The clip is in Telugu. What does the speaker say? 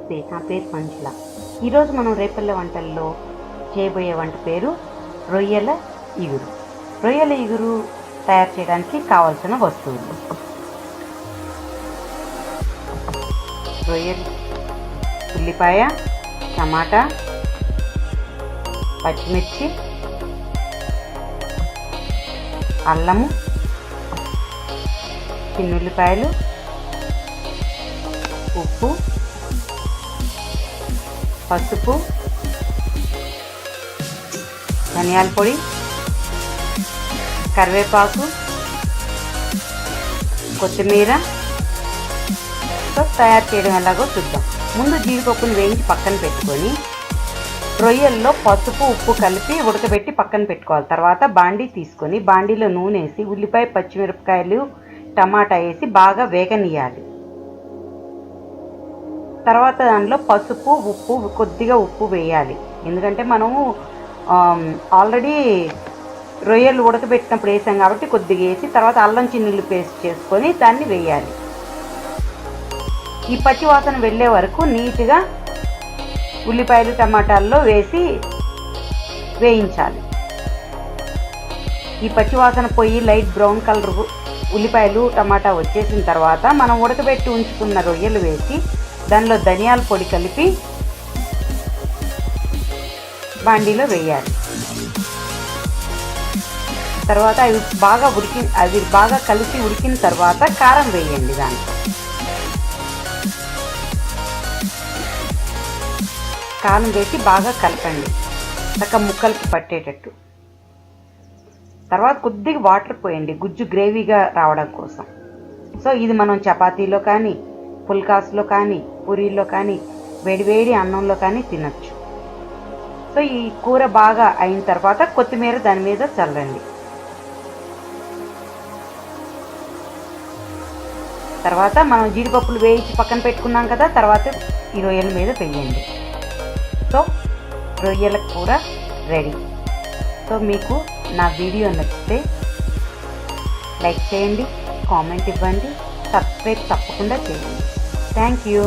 నమస్తే, నా పేరు మంజుల. ఈరోజు మనం రేపల్లె వంటల్లో చేయబోయే వంట పేరు రొయ్యల ఇగురు. రొయ్యల ఇగురు తయారు చేయడానికి కావలసిన వస్తువులు: రొయ్యలు, ఉల్లిపాయ, టమాటా, పచ్చిమిర్చి, అల్లము, చిన్నుల్లిపాయలు, ఉప్పు, పసుపు, ధనియాల పొడి, కరివేపాకు, కొత్తిమీర. తయారు చేయడం ఎలాగో చూద్దాం. ముందు జీడిపప్పును వేయించి పక్కన పెట్టుకొని రొయ్యల్లో పసుపు ఉప్పు కలిపి ఉడకబెట్టి పక్కన పెట్టుకోవాలి. తర్వాత బాండీ తీసుకొని బాండీలో నూనె వేసి ఉల్లిపాయ, పచ్చిమిరపకాయలు, టమాటా వేసి బాగా వేగనీయాలి. తర్వాత దానిలో పసుపు, ఉప్పు, కొద్దిగా ఉప్పు వేయాలి. ఎందుకంటే మనము ఆల్రెడీ రొయ్యలు ఉడకబెట్టినప్పుడు వేసాం కాబట్టి కొద్దిగా వేసి తర్వాత అల్లం చిన్నుల్లి పేస్ట్ చేసుకొని దాన్ని వేయాలి. ఈ పచ్చి వాసన వెళ్ళే వరకు నీట్గా ఉల్లిపాయలు, టమాటాల్లో వేసి వేయించాలి. ఈ పచ్చి వాసన పోయి లైట్ బ్రౌన్ కలర్ ఉల్లిపాయలు, టమాటా వచ్చేసిన తర్వాత మనం ఉడకబెట్టి ఉంచుకున్న రొయ్యలు వేసి దానిలో ధనియాల పొడి కలిపి బాండీలో వేయాలి. తర్వాత అవి బాగా కలిసి ఉడికిన తర్వాత కారం వేయండి. దాంట్లో కారం వేసి బాగా కలపండి, చక్క ముక్కలకి పట్టేటట్టు. తర్వాత కొద్దిగా వాటర్ పోయండి, గుజ్జు గ్రేవీగా రావడం కోసం. సో ఇది మనం చపాతీలో కానీ, పుల్కాస్లో కానీ, పూరీల్లో కానీ, వేడివేడి అన్నంలో కానీ తినచ్చు. సో ఈ కూర బాగా అయిన తర్వాత కొత్తిమీర దాని మీద చల్లండి. తర్వాత మనం జీడిపప్పులు వేయించి పక్కన పెట్టుకున్నాం కదా, తర్వాత ఈ రొయ్యల మీద వేయండి. సో రొయ్యల కూర రెడీ. సో మీకు నా వీడియో నచ్చితే లైక్ చేయండి, కామెంట్ ఇవ్వండి, సబ్స్క్రైబ్ తప్పకుండా చేయండి. Thank you.